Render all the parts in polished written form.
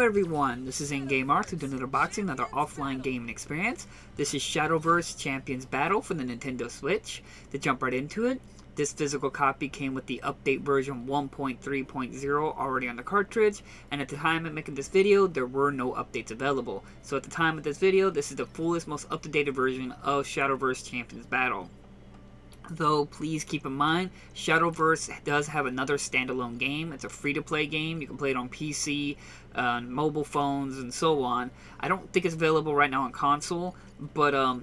everyone, this is In-Game Art to do another boxing, another offline gaming experience. This is Shadowverse Champions Battle for the Nintendo Switch. To jump right into it, this physical copy came with the update version 1.3.0 already on the cartridge, and at the time of making this video, there were no updates available. So at the time of this video, this is the fullest, most up-to-date version of Shadowverse Champions Battle. Though, please keep in mind, Shadowverse does have another standalone game. It's a free-to-play game. You can play it on PC, mobile phones, and so on. I don't think it's available right now on console, but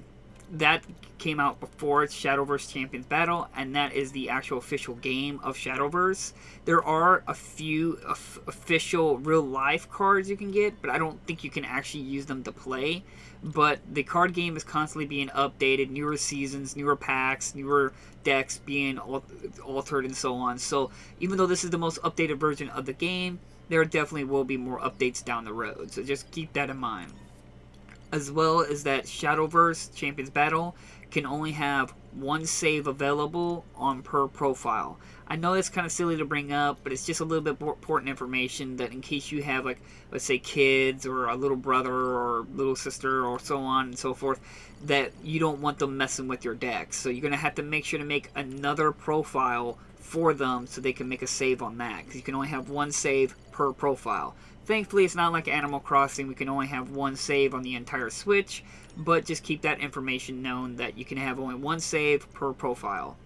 that came out before Shadowverse Champions Battle, and that is the actual official game of Shadowverse. There are a few official real-life cards you can get, but I don't think you can actually use them to play. But the card game is constantly being updated, newer seasons, newer packs, newer decks being altered and so on. So even though this is the most updated version of the game, there definitely will be more updates down the road. So just keep that in mind. As well as that Shadowverse Champions Battle can only have one save available on per profile. I know that's kind of silly to bring up, but it's just a little bit more important information that in case you have, like, let's say kids or a little brother or little sister or so on and so forth, that you don't want them messing with your deck. So you're going to have to make sure to make another profile for them so they can make a save on that, because you can only have one save per profile. Thankfully, it's not like Animal Crossing. We can only have one save on the entire Switch, but just keep that information known that you can have only one save per profile.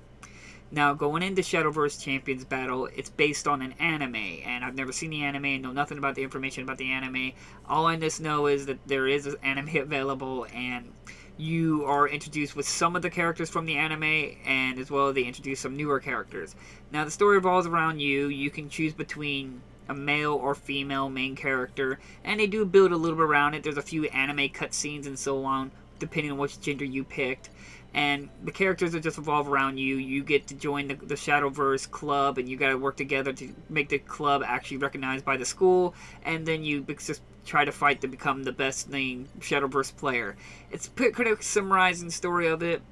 Now, going into Shadowverse Champions Battle, it's based on an anime, and I've never seen the anime and know nothing about the information about the anime. All I just know is that there is an anime available, and you are introduced with some of the characters from the anime, and as well they introduce some newer characters. Now, the story revolves around you. You can choose between a male or female main character, and they do build a little bit around it. There's a few anime cutscenes and so on, depending on which gender you picked. And the characters that just revolve around you. You get to join the Shadowverse club, and you got to work together to make the club actually recognized by the school. And then you just try to fight to become the best named Shadowverse player. It's kind of summarizing the story of it.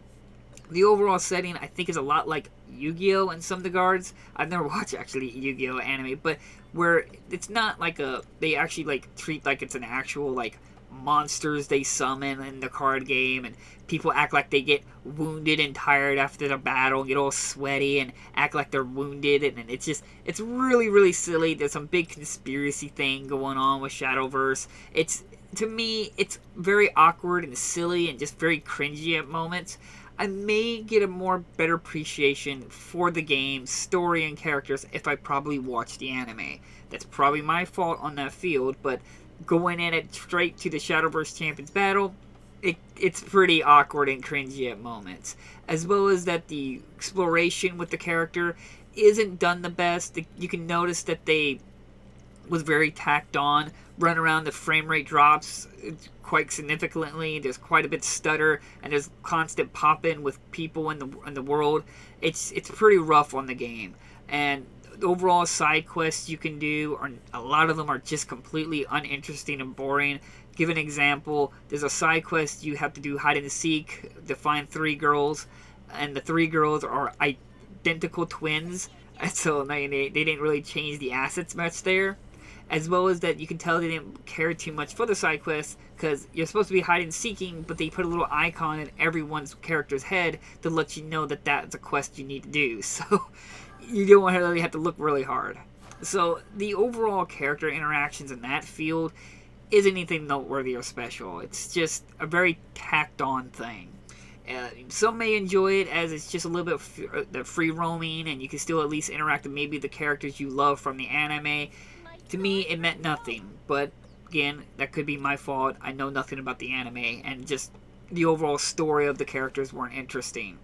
The overall setting, I think, is a lot like Yu-Gi-Oh! In some regards. I've never watched, actually, Yu-Gi-Oh! Anime, but where it's not like they actually, like, treat like it's an actual, like, monsters they summon in the card game, and people act like they get wounded and tired after the battle and get all sweaty and act like they're wounded, and it's really, really silly. There's some big conspiracy thing going on with Shadowverse. To me, it's very awkward and silly and just very cringy at moments. I may get a better appreciation for the game, story, and characters if I probably watch the anime. That's probably my fault on that field, but going in it straight to the Shadowverse Champions Battle, it's pretty awkward and cringy at moments. As well as that the exploration with the character isn't done the best. You can notice that they was very tacked on. Run around, the frame rate drops quite significantly. There's quite a bit of stutter, and there's constant pop-in with people in the world. It's pretty rough on the game. And the overall side quests you can do, a lot of them are just completely uninteresting and boring. Give an example. There's a side quest you have to do hide and seek to find 3 girls, and the 3 girls are identical twins. So they didn't really change the assets much there. As well as that you can tell they didn't care too much for the side quests, because you're supposed to be hide and seeking, but they put a little icon in everyone's character's head to let you know that that's a quest you need to do. So you don't really have to look really hard. So the overall character interactions in that field isn't anything noteworthy or special. It's just a very tacked on thing. Some may enjoy it as it's just a little bit free roaming, and you can still at least interact with maybe the characters you love from the anime. To me, it meant nothing, but again, that could be my fault. I know nothing about the anime, and just the overall story of the characters weren't interesting.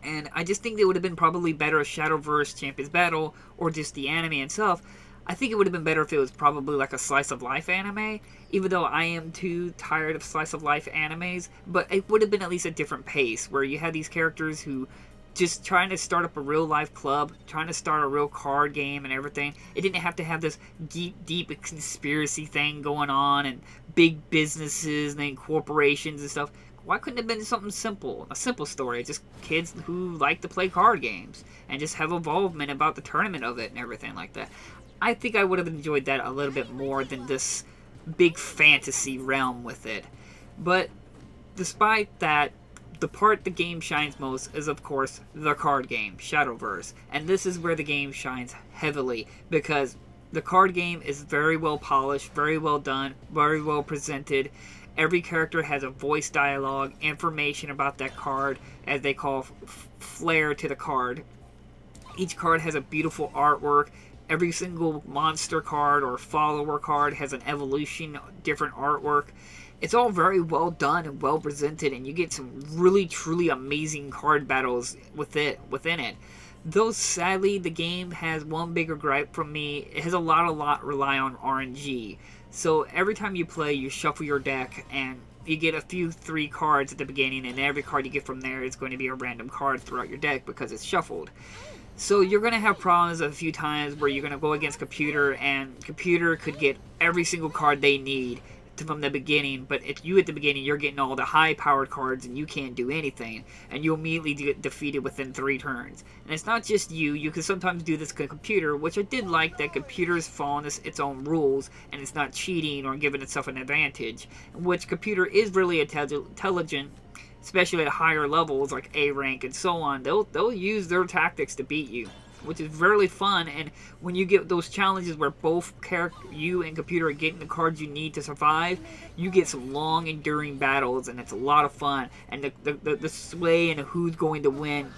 And I just think it would have been probably better if Shadowverse Champions Battle, or just the anime itself, I think it would have been better if it was probably like a slice of life anime, even though I am too tired of slice of life animes, but it would have been at least a different pace, where you had these characters who just trying to start up a real life club, trying to start a real card game and everything. It didn't have to have this deep conspiracy thing going on and big businesses and then corporations and stuff. Why couldn't it have been something simple? A simple story, just kids who like to play card games and just have involvement about the tournament of it and everything like that. I think I would have enjoyed that a little bit more than this big fantasy realm with it. But despite that, the part the game shines most is, of course, the card game, Shadowverse. And this is where the game shines heavily, because the card game is very well polished, very well done, very well presented. Every character has a voice dialogue, information about that card, as they call flair to the card. Each card has a beautiful artwork. Every single monster card or follower card has an evolution, different artwork. It's all very well done and well presented, and you get some really, truly amazing card battles within it. Though sadly, the game has one bigger gripe from me. It has a lot rely on RNG. So every time you play, you shuffle your deck, and you get a few 3 cards at the beginning, and every card you get from there is going to be a random card throughout your deck because it's shuffled. So you're going to have problems a few times where you're going to go against computer, and computer could get every single card they need from the beginning, but if you at the beginning, you're getting all the high-powered cards and you can't do anything, and you immediately get defeated within 3 turns. And it's not just you can sometimes do this with computer, which I did like, that computers follow its own rules, and it's not cheating or giving itself an advantage, which computer is really intelligent, especially at higher levels like A rank and so on. They'll use their tactics to beat you, which is really fun. And when you get those challenges where both you and computer are getting the cards you need to survive, you get some long enduring battles, and it's a lot of fun. And the sway and who's going to win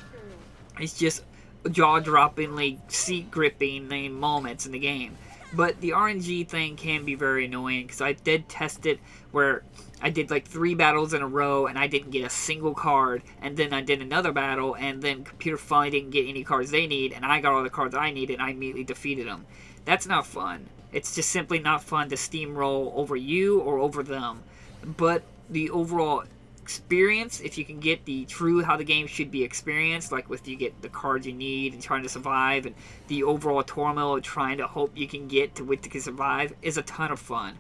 is just jaw-droppingly seat-gripping moments in the game. But the RNG thing can be very annoying, because I did test it where I did like 3 battles in a row and I didn't get a single card, and then I did another battle, and then computer finally didn't get any cards they need, and I got all the cards I needed, and I immediately defeated them. That's not fun. It's just simply not fun to steamroll over you or over them. But the overall experience, if you can get the true how the game should be experienced, like with you get the cards you need and trying to survive, and the overall turmoil of trying to hope you can get to which you can survive, is a ton of fun.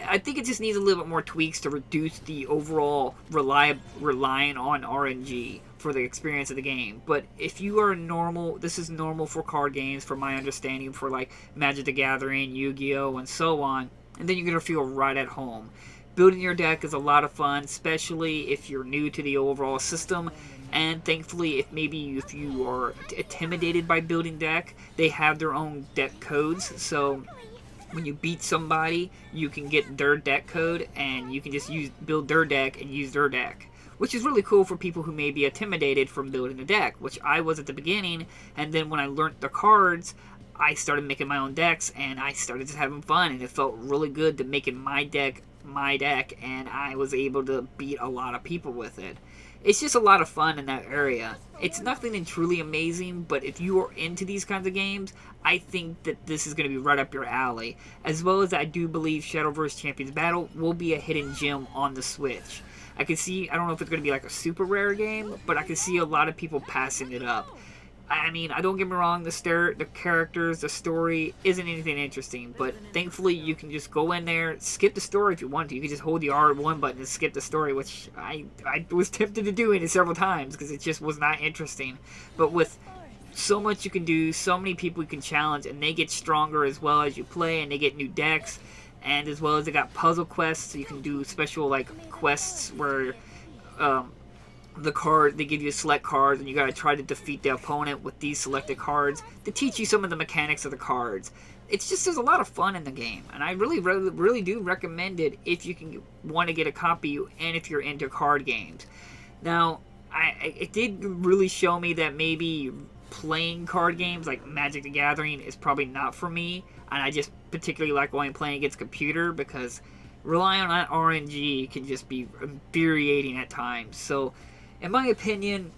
I think it just needs a little bit more tweaks to reduce the overall relying on RNG for the experience of the game. But if you are normal, this is normal for card games, from my understanding, for like Magic the Gathering, Yu-Gi-Oh, and so on, and then you're going to feel right at home. Building your deck is a lot of fun, especially if you're new to the overall system. And thankfully, if you are intimidated by building deck, they have their own deck codes. So when you beat somebody, you can get their deck code, and you can just build their deck and use their deck, which is really cool for people who may be intimidated from building a deck, which I was at the beginning. And then when I learned the cards, I started making my own decks, and I started just having fun, and it felt really good to making my deck, and I was able to beat a lot of people with it. It's just a lot of fun in that area. It's nothing truly amazing, but if you are into these kinds of games, I think that this is going to be right up your alley. As well as I do believe Shadowverse Champions Battle will be a hidden gem on the Switch. I don't know if it's going to be like a super rare game, but I can see a lot of people passing it up. I mean, I don't get me wrong, the characters, the story isn't anything interesting, but thankfully you can just go in there, skip the story if you want to. You can just hold the R1 button and skip the story, which I was tempted to do it several times because it just was not interesting. But with so much you can do, so many people you can challenge, and they get stronger as well as you play, and they get new decks, and as well as they got puzzle quests, so you can do special like quests where they give you select cards, and you gotta try to defeat the opponent with these selected cards to teach you some of the mechanics of the cards. It's just, there's a lot of fun in the game, and I really do recommend it if you want to get a copy, and if you're into card games. Now, it did really show me that maybe playing card games like Magic the Gathering is probably not for me, and I just particularly like playing against computer, because relying on RNG can just be infuriating at times. So in my opinion,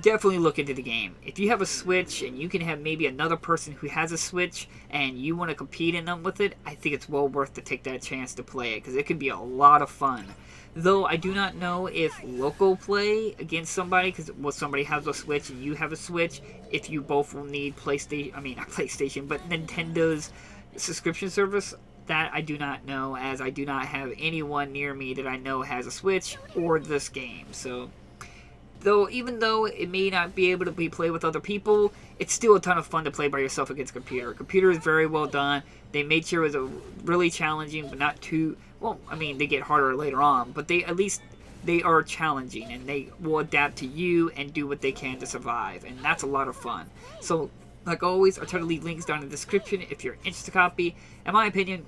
definitely look into the game. If you have a Switch and you can have maybe another person who has a Switch and you want to compete in them with it, I think it's well worth to take that chance to play it, because it can be a lot of fun. Though I do not know if local play against somebody, because somebody has a Switch and you have a Switch, if you both will need not PlayStation, but Nintendo's subscription service. That I do not know, as I do not have anyone near me that I know has a Switch or this game. So Though, even though it may not be able to be played with other people, it's still a ton of fun to play by yourself against a computer. Computer is very well done. They made sure it was a really challenging, but not too, well, I mean, they get harder later on, but they, at least, they are challenging, and they will adapt to you and do what they can to survive, and that's a lot of fun. So, like always, I'll try to leave links down in the description if you're interested to copy. In my opinion,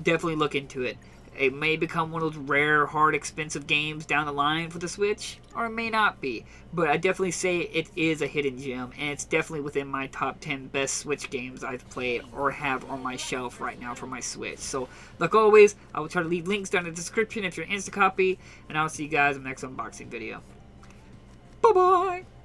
definitely look into it. It may become one of those rare, hard, expensive games down the line for the Switch, or it may not be. But I definitely say it is a hidden gem, and it's definitely within my top 10 best Switch games I've played or have on my shelf right now for my Switch. So, like always, I will try to leave links down in the description if you're interested to copy, and I'll see you guys in the next unboxing video. Bye-bye!